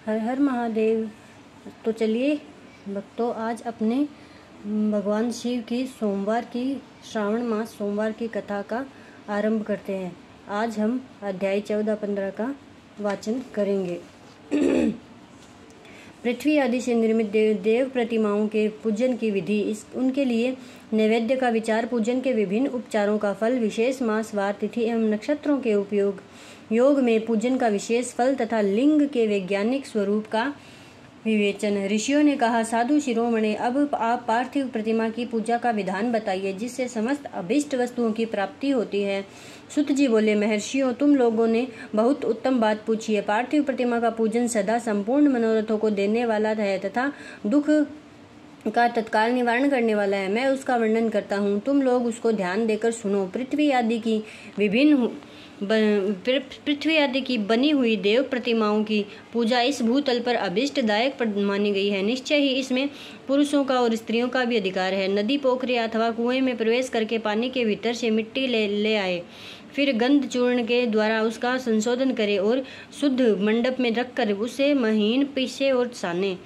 हर हर महादेव। तो चलिए भक्तों, आज अपने भगवान शिव की श्रावण मास सोमवार की कथा का आरंभ करते हैं। आज हम अध्याय 14-15 का वाचन करेंगे। पृथ्वी आदि से निर्मित देव प्रतिमाओं के पूजन की विधि, उनके लिए नैवेद्य का विचार, पूजन के विभिन्न उपचारों का फल, विशेष मास वार तिथि एवं नक्षत्रों के उपयोग, योग में पूजन का विशेष फल तथा लिंग के वैज्ञानिक स्वरूप का विवेचन। ऋषियों ने कहा, साधु शिरोमणि, अब आप पार्थिव प्रतिमा की पूजा का विधान बताइए जिससे समस्त अभीष्ट वस्तुओं की प्राप्ति होती है। सुत जी बोले, महर्षियों, तुम लोगों ने बहुत उत्तम बात पूछी है। पार्थिव प्रतिमा का पूजन सदा संपूर्ण मनोरथों को देने वाला है तथा दुख का तत्काल निवारण करने वाला है। मैं उसका वर्णन करता हूँ, तुम लोग उसको ध्यान देकर सुनो। पृथ्वी आदि की बनी हुई देव प्रतिमाओं की पूजा इस भूतल पर अभीष्टदायक मानी गई है। निश्चय ही इसमें पुरुषों का और स्त्रियों का भी अधिकार है। नदी, पोखरी अथवा कुएं में प्रवेश करके पानी के भीतर से मिट्टी ले आए, फिर गंध चूर्ण के द्वारा उसका संशोधन करे और शुद्ध मंडप में रखकर उसे महीन पीसे और साने।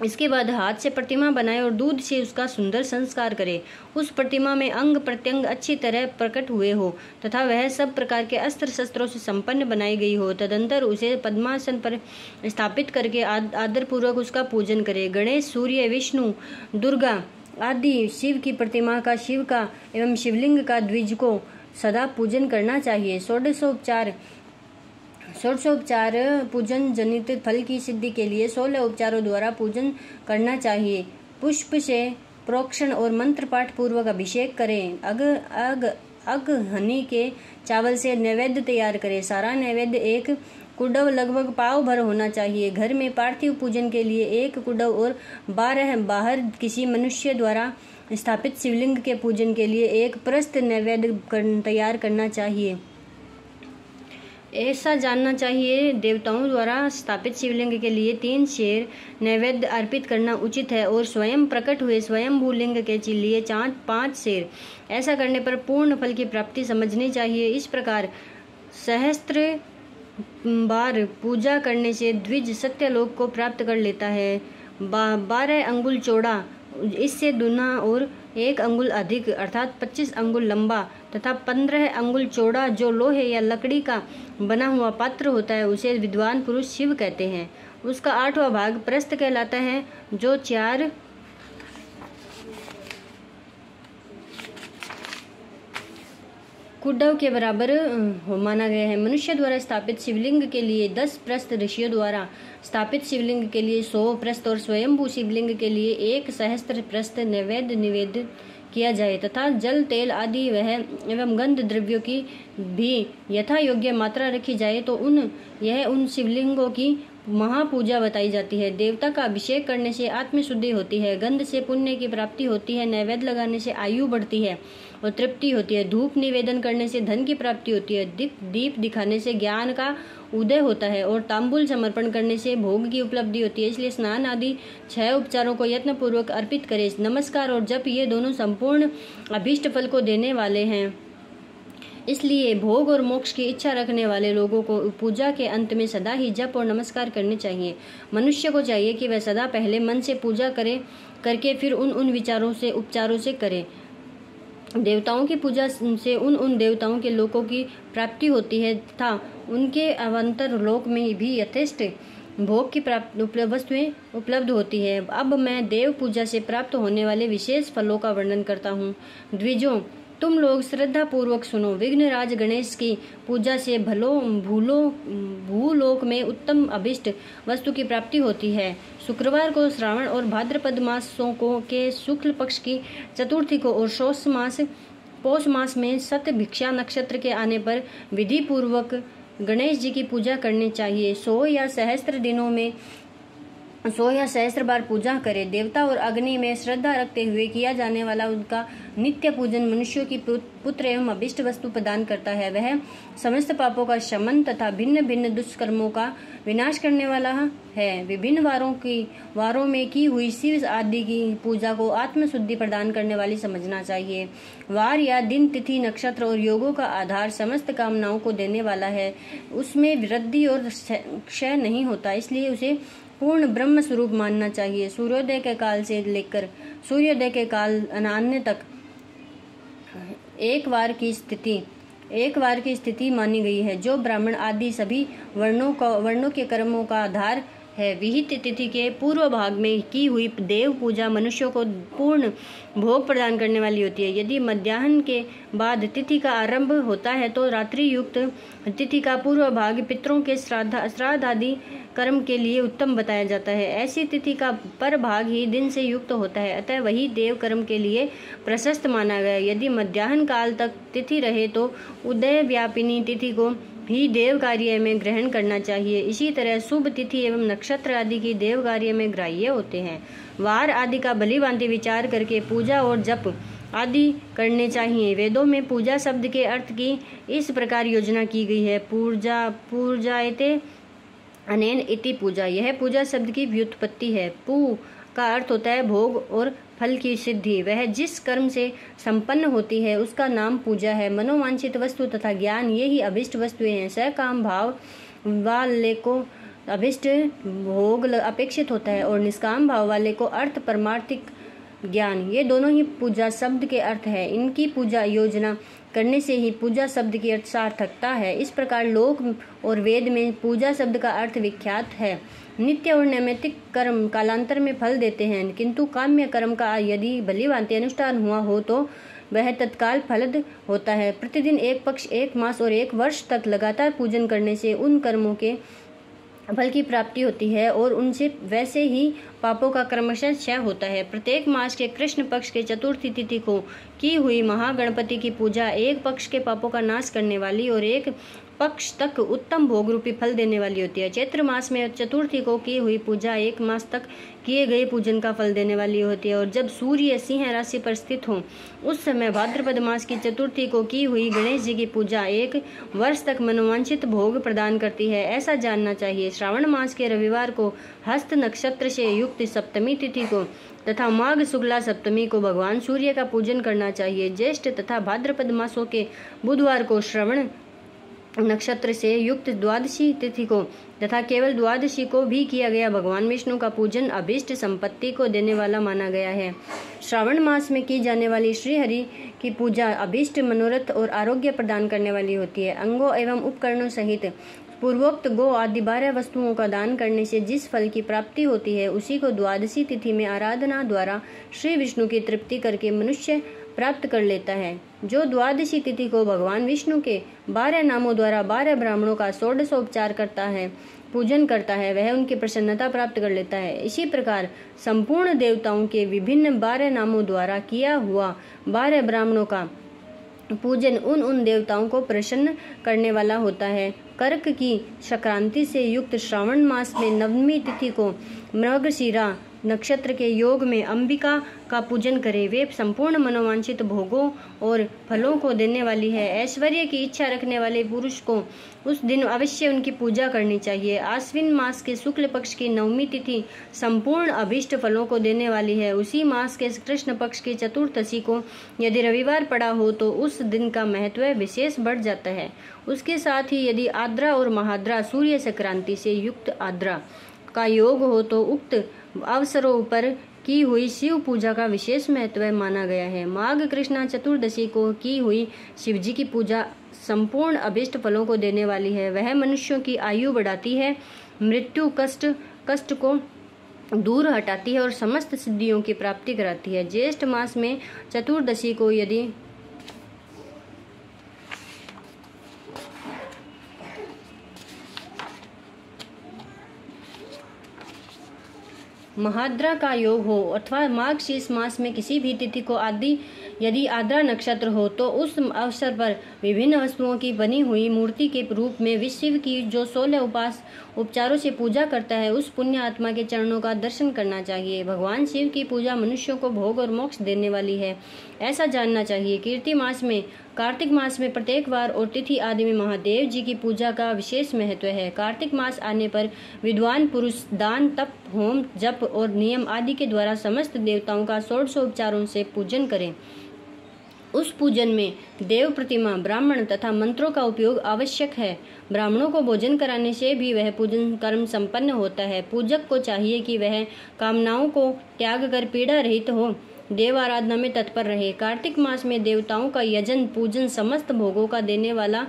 इसके बाद हाथ से प्रतिमा बनाए और दूध से उसका सुंदर संस्कार करे। उस प्रतिमा में अंग प्रत्यंग अच्छी तरह प्रकट हुए हो तथा वह सब प्रकार के अस्त्र शस्त्रों से संपन्न बनाई गई हो। तदंतर उसे पद्मासन पर स्थापित करके आदर पूर्वक उसका पूजन करे। गणेश, सूर्य, विष्णु, दुर्गा आदि शिव की प्रतिमा का, शिव का एवं शिवलिंग का द्विज को सदा पूजन करना चाहिए। षोडशोपचार पूजन जनित फल की सिद्धि के लिए 16 उपचारों द्वारा पूजन करना चाहिए। पुष्प से प्रोक्षण और मंत्र पाठ पूर्वक अभिषेक करें। हनी के चावल से नैवेद्य तैयार करें। सारा नैवेद्य एक कुडव लगभग पाव भर होना चाहिए। घर में पार्थिव पूजन के लिए 1 कुडव और 12 बाहर किसी मनुष्य द्वारा स्थापित शिवलिंग के पूजन के लिए 1 प्रस्थ नैवेद्य तैयार करना चाहिए। ऐसा जानना चाहिए, देवताओं द्वारा स्थापित शिवलिंग के लिए 3 शेर नैवेद्य अर्पित करना उचित है और स्वयं प्रकट हुए स्वयंभू लिंग के लिए 5 शेर। ऐसा करने पर पूर्ण फल की प्राप्ति समझनी चाहिए। इस प्रकार सहस्त्र बार पूजा करने से द्विज सत्यलोक को प्राप्त कर लेता है। 12 अंगुल चौड़ा, इससे दुना और 1 अंगुल अधिक अर्थात 25 अंगुल लंबा तथा 15 अंगुल चौड़ा जो लोहे या लकड़ी का बना हुआ पात्र होता है उसे विद्वान पुरुष शिव कहते हैं। उसका 8वां भाग प्रस्थ कहलाता है जो 4 कुडव के बराबर माना गया है। मनुष्य द्वारा स्थापित शिवलिंग के लिए 10 प्रस्थ, ऋषियों द्वारा स्थापित शिवलिंग के लिए 100 प्रस्थ और स्वयंभू शिवलिंग के लिए 1 सहस्त्र प्रस्थ नैवेद्य निवेदित किया जाए तथा जल, तेल आदि एवं गंध द्रव्यों की भी यथा योग्य मात्रा रखी जाए तो उन शिवलिंगों की महापूजा बताई जाती है। देवता का अभिषेक करने से आत्मशुद्धि होती है, गंध से पुण्य की प्राप्ति होती है, नैवेद्य लगाने से आयु बढ़ती है और तृप्ति होती है, धूप निवेदन करने से धन की प्राप्ति होती है, दीप दिखाने से ज्ञान का उदय होता है और तांबुल समर्पण करने से भोग की उपलब्धि होती है। इसलिए स्नान आदि 6 उपचारों को यत्न पूर्वक अर्पित करें। नमस्कार और जप ये दोनों संपूर्ण अभीष्ट फल को देने वाले हैं। इसलिए भोग और मोक्ष की इच्छा रखने वाले लोगों को पूजा के अंत में सदा ही जप और नमस्कार करने चाहिए। मनुष्य को चाहिए कि वह सदा पहले मन से पूजा करके फिर उन उपचारों से करे। देवताओं की पूजा से उन देवताओं के लोकों की प्राप्ति होती है तथा उनके अवंतर लोक में भी यथेष्ट भोग की वस्तुएं उपलब्ध होती है। अब मैं देव पूजा से प्राप्त होने वाले विशेष फलों का वर्णन करता हूँ। द्विजों, तुम लोग श्रद्धा पूर्वक सुनो। विघ्नराज गणेश की पूजा से भूलोक में उत्तम अभिष्ट वस्तु की प्राप्ति होती है। शुक्रवार को श्रावण और भाद्रपद मासों के शुक्ल पक्ष की चतुर्थी को और पौष मास में सत भिक्षा नक्षत्र के आने पर विधि पूर्वक गणेश जी की पूजा करनी चाहिए। 100 या सहस्त्र दिनों में 100 या सहस्त्र बार पूजा करे। देवता और अग्नि में श्रद्धा रखते हुए किया जाने वाला उनका नित्य पूजन मनुष्यों की पुत्र एवं अभिष्ट वस्तु प्रदान करता है। वह समस्त पापों का शमन तथा भिन्न भिन्न दुष्कर्मों का विनाश करने वाला है। विभिन्न वारों में की हुई शिव आदि की पूजा को आत्मशुद्धि प्रदान करने वाली समझना चाहिए। वार या दिन, तिथि, नक्षत्र और योगों का आधार समस्त कामनाओं को देने वाला है। उसमें वृद्धि और क्षय नहीं होता, इसलिए उसे पूर्ण ब्रह्म स्वरूप मानना चाहिए। सूर्योदय के काल से लेकर सूर्योदय के काल अन्य तक एक वार की स्थिति मानी गई है, जो ब्राह्मण आदि सभी वर्णों के कर्मों का आधार है। विहित तिथि के पूर्व भाग में की हुई देव पूजा मनुष्यों को पूर्ण भोग प्रदान करने वाली होती है। यदि मध्याह्न के बाद तिथि का आरंभ होता है तो रात्रि युक्त तिथि का पूर्व भाग पितरों के श्राद्ध आदि कर्म के लिए उत्तम बताया जाता है। ऐसी तिथि का पर भाग ही दिन से युक्त होता है, अतः वही देव कर्म के लिए प्रशस्त माना गया। यदि मध्याह्न काल तक तिथि रहे तो उदय व्यापिनी तिथि को भी देव कार्य में ग्रहण करना चाहिए। इसी तरह शुभ तिथि एवं नक्षत्र आदि की देव कार्य में ग्राह्य होते हैं। वार आदि का भलीभांति विचार करके पूजा और जप आदि करने चाहिए। वेदों में पूजा शब्द के अर्थ की इस प्रकार योजना की गई है। पूजायते अनेन इति पूजा, यह पूजा शब्द की व्युत्पत्ति है। पू का अर्थ होता है भोग और फल की सिद्धि। वह जिस कर्म से संपन्न होती है उसका नाम पूजा है। मनोवांछित वस्तु तथा ज्ञान ये ही अभिष्ट वस्तुएं हैं। सकाम भाव वाले को अभिष्ट भोग अपेक्षित होता है और निष्काम भाव वाले को अर्थ परमार्थिक ज्ञान, ये दोनों ही पूजा शब्द के अर्थ है। इनकी पूजा योजना करने से ही पूजा शब्द की अर्थ सार्थकता है। इस प्रकार लोक और वेद में पूजा शब्द का अर्थ विख्यात है। नित्य और नैमित्तिक कर्म कालांतर में फल देते हैं, किंतु काम्य कर्म का यदि भलीभांति अनुष्ठान हुआ हो तो वह तत्काल फलद होता है। प्रतिदिन एक पक्ष, एक मास और एक वर्ष तक लगातार पूजन करने से उन कर्मों के फल की प्राप्ति होती है और उनसे वैसे ही पापों का क्रमशः क्षय होता है। प्रत्येक मास के कृष्ण पक्ष के चतुर्थी तिथि को की हुई महागणपति की पूजा एक पक्ष के पापों का नाश करने वाली और एक पक्ष तक उत्तम भोग रूपी फल देने वाली होती है। चैत्र मास में चतुर्थी को की हुई पूजा एक मास तक किए गए पूजन का फल देने वाली होती है और जब सूर्य सिंह राशि पर स्थित हो उस समय भाद्रपद मास की चतुर्थी को की हुई गणेश जी की पूजा एक वर्ष तक मनोवांछित भोग प्रदान करती है, ऐसा जानना चाहिए। श्रावण मास के रविवार को हस्त नक्षत्र से युक्त सप्तमी तिथि को तथा माघ शुक्ला सप्तमी को भगवान सूर्य का पूजन करना चाहिए। ज्येष्ठ तथा भाद्रपद मासों के बुधवार को श्रवण नक्षत्र से युक्त द्वादशी तिथि को तथा केवल द्वादशी को भी किया गया भगवान विष्णु का पूजन अभिष्ट संपत्ति को देने वाला माना गया है। श्रावण मास में की जाने वाली श्री हरि की पूजा अभिष्ट मनोरथ और आरोग्य प्रदान करने वाली होती है। अंगों एवं उपकरणों सहित पूर्वोक्त गो आदि 12 वस्तुओं का दान करने से जिस फल की प्राप्ति होती है उसी को द्वादशी तिथि में आराधना द्वारा श्री विष्णु की तृप्ति करके मनुष्य प्राप्त कर लेता है। जो द्वादशी तिथि को भगवान विष्णु के 12 नामों द्वारा 12 ब्राह्मणों का षोडशोपचार करता है, पूजन करता है, वह उनकी प्रसन्नता प्राप्त कर लेता है। इसी प्रकार संपूर्ण देवताओं के विभिन्न 12 नामों द्वारा किया हुआ 12 ब्राह्मणों का पूजन उन देवताओं को प्रसन्न करने वाला होता है। कर्क की संक्रांति से युक्त श्रावण मास में नवमी तिथि को मृगशिरा नक्षत्र के योग में अंबिका का पूजन करें। वे संपूर्ण मनोवांछित भोगों और फलों को देने वाली है। ऐश्वर्य की इच्छा रखने वाले पुरुष को उस दिन अवश्य उनकी पूजा करनी चाहिए। आश्विन मास के शुक्ल पक्ष की नवमी तिथि संपूर्ण अभीष्ट फलों को देने वाली है। उसी मास के कृष्ण पक्ष की चतुर्दशी को यदि रविवार पड़ा हो तो उस दिन का महत्व विशेष बढ़ जाता है। उसके साथ ही यदि आद्रा और महाद्रा सूर्य संक्रांति से युक्त आद्रा का योग हो तो उक्त अवसरों पर की हुई शिव पूजा का विशेष महत्व माना गया है। माघ कृष्णा चतुर्दशी को की हुई शिवजी की पूजा संपूर्ण अभिष्ट फलों को देने वाली है। वह मनुष्यों की आयु बढ़ाती है, मृत्यु कष्ट को दूर हटाती है और समस्त सिद्धियों की प्राप्ति कराती है। ज्येष्ठ मास में चतुर्दशी को यदि महाद्रा का योग हो अथवा माघ शीर्ष मास में किसी भी तिथि को आदि यदि आर्द्रा नक्षत्र हो तो उस अवसर पर विभिन्न वस्तुओं की बनी हुई मूर्ति के रूप में शिव की जो 16 उपचारों से पूजा करता है उस पुण्य आत्मा के चरणों का दर्शन करना चाहिए। भगवान शिव की पूजा मनुष्यों को भोग और मोक्ष देने वाली है, ऐसा जानना चाहिए। कार्तिक मास में प्रत्येक वार और तिथि आदि में महादेव जी की पूजा का विशेष महत्व है। कार्तिक मास आने पर विद्वान पुरुष दान, तप, होम, जप और नियम आदि के द्वारा समस्त देवताओं का 16 उपचारों से पूजन करें। उस पूजन में देव प्रतिमा, ब्राह्मण तथा मंत्रों का उपयोग आवश्यक है। ब्राह्मणों को भोजन कराने से भी वह पूजन कर्म संपन्न होता है। पूजक को चाहिए कि वह कामनाओं को त्याग कर पीड़ा रहित हो, देव आराधना में तत्पर रहे। कार्तिक मास में देवताओं का यजन पूजन समस्त भोगों का देने वाला,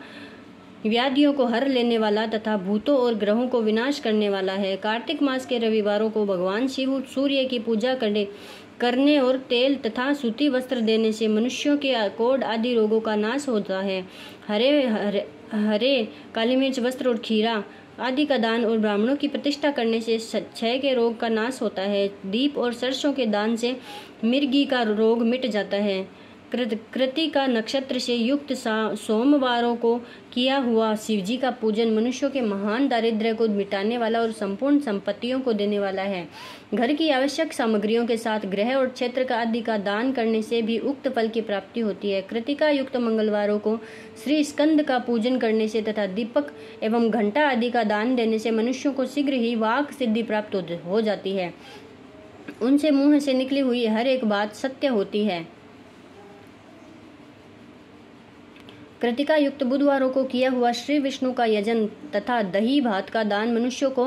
व्याधियों को हर लेने वाला तथा भूतों और ग्रहों को विनाश करने वाला है। कार्तिक मास के रविवारों को भगवान शिव सूर्य की पूजा करने और तेल तथा सूती वस्त्र देने से मनुष्यों के कोढ़ आदि रोगों का नाश होता है। हरे काली मिर्च, वस्त्र और खीरा आदि का दान और ब्राह्मणों की प्रतिष्ठा करने से क्षय के रोग का नाश होता है। दीप और सरसों के दान से मिर्गी का रोग मिट जाता है। कृतिका नक्षत्र से युक्त सोमवारों को किया हुआ शिवजी का पूजन मनुष्यों के महान दारिद्र्य को मिटाने वाला और संपूर्ण संपत्तियों को देने वाला है। घर की आवश्यक सामग्रियों के साथ गृह और क्षेत्र का आदि का दान करने से भी उक्त फल की प्राप्ति होती है। कृतिका युक्त मंगलवारों को श्री स्कंद का पूजन करने से तथा दीपक एवं घंटा आदि का दान देने से मनुष्यों को शीघ्र ही वाक सिद्धि प्राप्त हो जाती है। उनसे मुंह से निकली हुई हर एक बात सत्य होती है। कृतिका युक्त बुधवारों को किया हुआ श्री विष्णु का यजन तथा दही भात का दान मनुष्यों को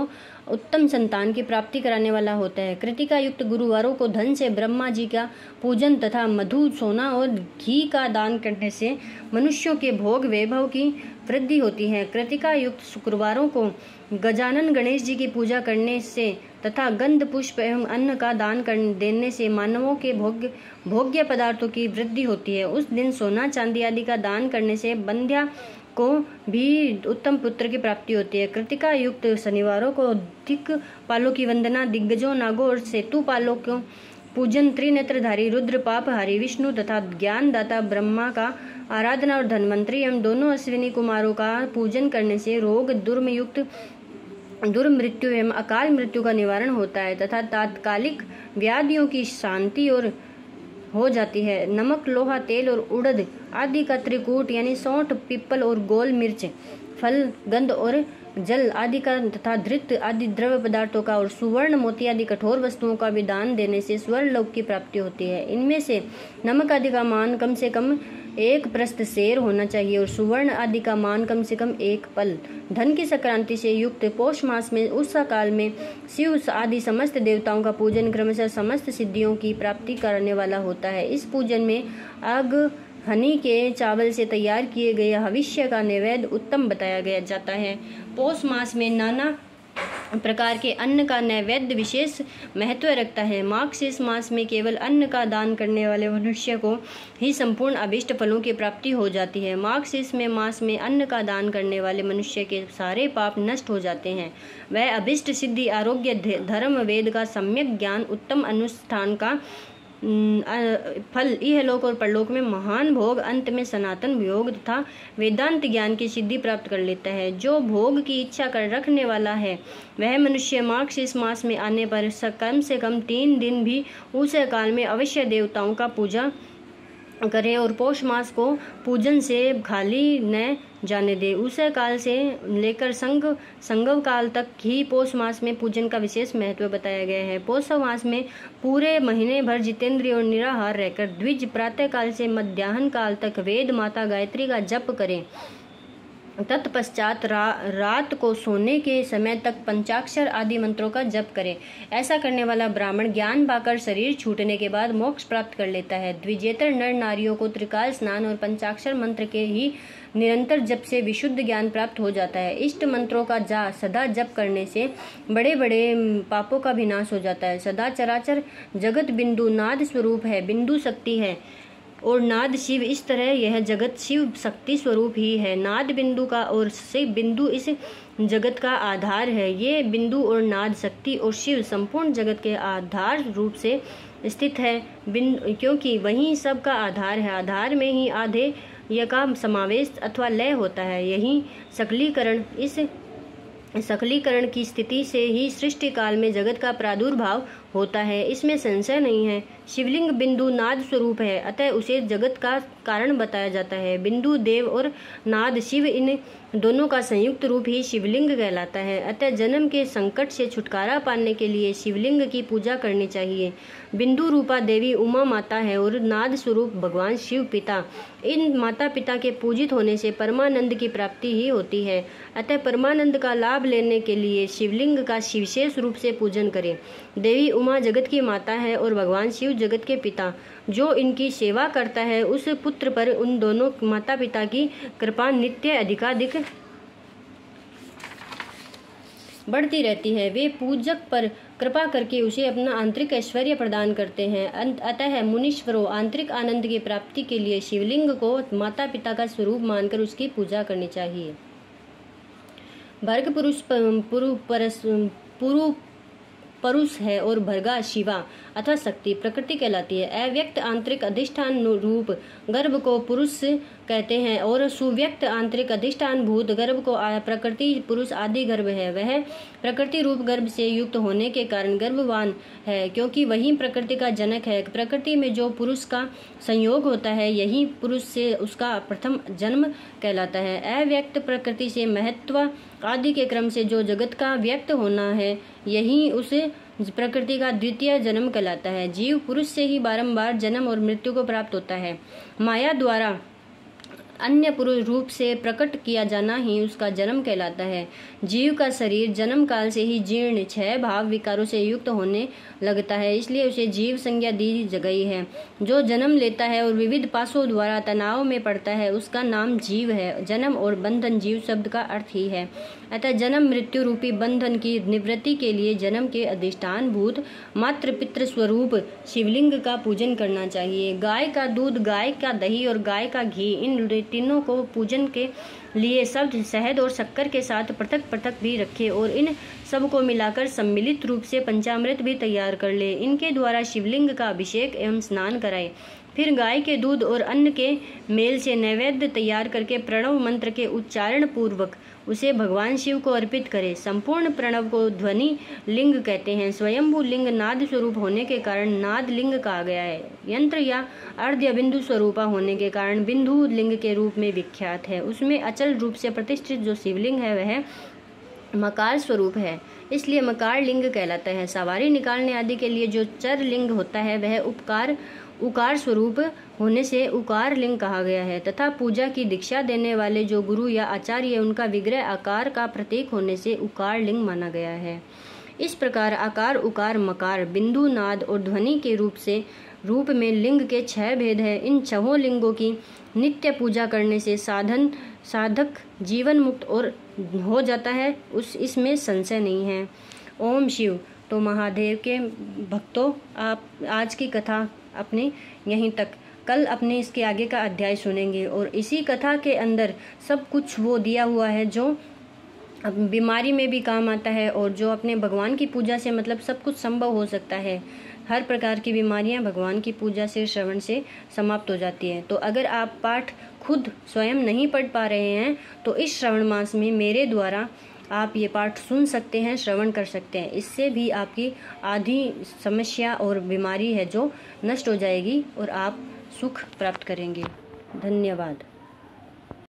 उत्तम संतान की प्राप्ति कराने वाला होता है। कृतिका युक्त गुरुवारों को धन से ब्रह्मा जी का पूजन तथा मधु, सोना और घी का दान करने से मनुष्यों के भोग वैभव की वृद्धि होती है। कृतिका युक्त शुक्रवारों को गजानन गणेश जी की पूजा करने से तथा गंध, पुष्प एवं अन्न का दान देने से मानवों के भोग्य पदार्थों की वृद्धि होती है। उस दिन सोना, चांदी आदि का दान करने से बंध्या को भी उत्तम पुत्र की प्राप्ति होती है। कृतिका युक्त शनिवारों को दिक्पालों की वंदना, दिग्गजों, नागों और सेतुपालों को पूजन, त्रिनेत्रधारी रुद्र, पापहारी विष्णु तथा ज्ञानदाता ब्रह्मा का आराधना और धन्वंतरी एवं दोनों अश्विनी कुमारों का पूजन करने से रोग, दुर्मृत्यु एवं अकाल मृत्यु का निवारण होता है तथा तात्कालिक व्याधियों की शांति और हो जाती है। नमक, लोहा, तेल और उड़द आदि का त्रिकूट यानी सौंठ, पीपल और गोल मिर्च, फल, गंध और जल आदि का तथा धृत आदि द्रव्य पदार्थों का और सुवर्ण, मोती आदि कठोर वस्तुओं का भी दान देने से स्वर्ण लोक की प्राप्ति होती है। इनमें से नमक आदि का मान कम से कम 1 प्रस्थ सेर होना चाहिए और सुवर्ण आदि का मान कम से कम 1 पल। धन की संक्रांति से युक्त पौष मास में उस काल में शिव आदि समस्त देवताओं का पूजन क्रमशः समस्त सिद्धियों की प्राप्ति करने वाला होता है। इस पूजन में हनी के चावल से तैयार किए गए हविष्य का नैवेद्य उत्तम बताया गया जाता है। पौष मास में नाना प्रकार के अन्न का नैवेद्य विशेष महत्व रखता है। मार्गशीर्ष मास में केवल अन्न का दान करने वाले मनुष्य को ही संपूर्ण अभिष्ट फलों की प्राप्ति हो जाती है। मार्गशीर्ष में मास में अन्न का दान करने वाले मनुष्य के सारे पाप नष्ट हो जाते हैं। वह अभिष्ट सिद्धि, आरोग्य, धर्म, वेद का सम्यक ज्ञान, उत्तम अनुष्ठान का फल, इहलोक और परलोक में महान भोग, अंत में सनातन योग तथा वेदांत ज्ञान की सिद्धि प्राप्त कर लेता है। जो भोग की इच्छा कर रखने वाला है वह मनुष्य मार्गशीर्ष मास में आने पर कम से कम 3 दिन भी उस काल में अवश्य देवताओं का पूजा करे और पौष मास को पूजन से खाली न जाने दे। उस काल से लेकर संगव काल तक ही पौष मास में पूजन का विशेष महत्व बताया गया है। पौष मास में पूरे महीने भर जितेंद्रिय और निराहार रहकर द्विज प्रातः काल से मध्याह्न काल तक वेद माता गायत्री का जप करें। तत्पश्चात रात को सोने के समय तक पंचाक्षर आदि मंत्रों का जप करें। ऐसा करने वाला ब्राह्मण ज्ञान पाकर शरीर छूटने के बाद मोक्ष प्राप्त कर लेता है। द्विजेतर नर नारियों को त्रिकाल स्नान और पंचाक्षर मंत्र के ही निरंतर जप से विशुद्ध ज्ञान प्राप्त हो जाता है। इष्ट मंत्रों का सदा जप करने से बड़े बड़े पापों का विनाश हो जाता है। सदा चराचर जगत बिंदु नाद स्वरूप है, बिंदु शक्ति है और नाद शिव। इस तरह यह जगत शिव शक्ति स्वरूप ही है। नाद बिंदु का और शिव बिंदु इस जगत का आधार है। ये बिंदु और नाद शक्ति और शिव संपूर्ण जगत के आधार रूप से स्थित है, क्योंकि वही सब का आधार है। आधार में ही आधेय का समावेश अथवा लय होता है। यही सकलीकरण, इस सकलीकरण की स्थिति से ही सृष्टि काल में जगत का प्रादुर्भाव होता है, इसमें संशय नहीं है। शिवलिंग बिंदु नाद स्वरूप है, अतः उसे जगत का कारण बताया जाता है। बिंदु देव और नाद शिव, इन दोनों का संयुक्त रूप ही शिवलिंग कहलाता है। अतः जन्म के संकट से छुटकारा पाने के लिए शिवलिंग की पूजा करनी चाहिए। बिंदु रूपा देवी उमा माता है और नाद स्वरूप भगवान शिव पिता। इन माता पिता के पूजित होने से परमानंद की प्राप्ति ही होती है। अतः परमानंद का लाभ लेने के लिए शिवलिंग का विशेष रूप से पूजन करें। देवी उमा जगत की माता है और भगवान शिव जगत के पिता। जो इनकी सेवा करता है उस पुत्र पर उन दोनों माता पिता की कृपा नित्य अधिकाधिक बढ़ती रहती है। वे पूजक पर कृपा करके उसे अपना आंतरिक ऐश्वर्य प्रदान करते हैं। अतः मुनीश्वरों, आंतरिक आनंद की प्राप्ति के लिए शिवलिंग को माता पिता का स्वरूप मानकर उसकी पूजा करनी चाहिए। भर्ग पुरुष है और भर्गा शिवा अथवा शक्ति प्रकृति कहलाती है। अव्यक्त आंतरिक अधिष्ठान रूप गर्भ को पुरुष कहते हैं और सुव्यक्त आंतरिक अधिष्ठान भूत गर्भ को प्रकृति पुरुष आदि गर्भ है। वह प्रकृति रूप गर्भ से युक्त होने के कारण गर्भवान है, क्योंकि वही प्रकृति का जनक है। प्रकृति में जो पुरुष का संयोग होता है, यही पुरुष से उसका प्रथम जन्म कहलाता है। अव्यक्त प्रकृति से महत्व आदि के क्रम से जो जगत का व्यक्त होना है, यही उस प्रकृति का द्वितीय जन्म कहलाता है। जीव पुरुष से ही बारंबार जन्म और मृत्यु को प्राप्त होता है। माया द्वारा अन्य पुरुष रूप से प्रकट किया जाना ही उसका जन्म कहलाता है। जीव का शरीर जन्म काल से ही जीर्ण, छह भाव विकारों से युक्त होने लगता है, इसलिए उसे जीव संज्ञा दी गई है। जो जन्म लेता है और विविध पाशों द्वारा तनाव में पड़ता है, उसका नाम जीव है। जन्म और बंधन जीव शब्द का अर्थ ही है। अतः जन्म मृत्यु रूपी बंधन की निवृत्ति के लिए जन्म के अधिष्ठान भूत मातृ पितृ स्वरूप शिवलिंग का पूजन करना चाहिए। गाय का दूध, गाय का दही और गाय का घी, इन तीनों को पूजन के लिए शब्द शहद और शक्कर के साथ पृथक पृथक भी रखे और इन सब को मिलाकर सम्मिलित रूप से पंचामृत भी तैयार कर ले। इनके द्वारा शिवलिंग का अभिषेक एवं स्नान कराए। फिर गाय के दूध और अन्न के मेल से नैवेद्य तैयार करके प्रणव मंत्र के उच्चारण पूर्वक उसे भगवान शिव को अर्पित करे। संपूर्ण प्रणव को ध्वनि लिंग कहते हैं। स्वयंभू लिंग नाद स्वरूप होने के कारण नाद लिंग कहा गया है। यंत्र या अर्ध्य बिंदु स्वरूपा होने के कारण बिंदु लिंग के रूप में विख्यात है। उसमें अचल रूप से प्रतिष्ठित जो शिवलिंग है वह मकार स्वरूप है, इसलिए मकार लिंग कहलाता है। सवारी निकालने आदि के लिए जो चर लिंग होता है वह उकार स्वरूप होने से उकार लिंग कहा गया है, तथा पूजा की दीक्षा देने वाले जो गुरु या आचार्य उनका विग्रह आकार का प्रतीक होने से उकार लिंग माना गया है। इस प्रकार आकार, उकार, मकार, बिंदु, नाद और ध्वनि के रूप में लिंग के 6 भेद हैं। इन 6 लिंगों की नित्य पूजा करने से साधक जीवन मुक्त और हो जाता है, इसमें संशय नहीं है। ओम शिव। तो महादेव के भक्तों, आप आज की कथा अपने यहीं तक, कल अपने इसके आगे का अध्याय सुनेंगे और इसी कथा के अंदर सब कुछ वो दिया हुआ है जो बीमारी में भी काम आता है और जो अपने भगवान की पूजा से मतलब सब कुछ संभव हो सकता है। हर प्रकार की बीमारियां भगवान की पूजा से, श्रवण से समाप्त हो जाती हैं। तो अगर आप पाठ खुद स्वयं नहीं पढ़ पा रहे हैं तो इस श्रवण मास में मेरे द्वारा आप ये पाठ सुन सकते हैं, श्रवण कर सकते हैं। इससे भी आपकी आधी समस्या और बीमारी है जो नष्ट हो जाएगी और आप सुख प्राप्त करेंगे। धन्यवाद।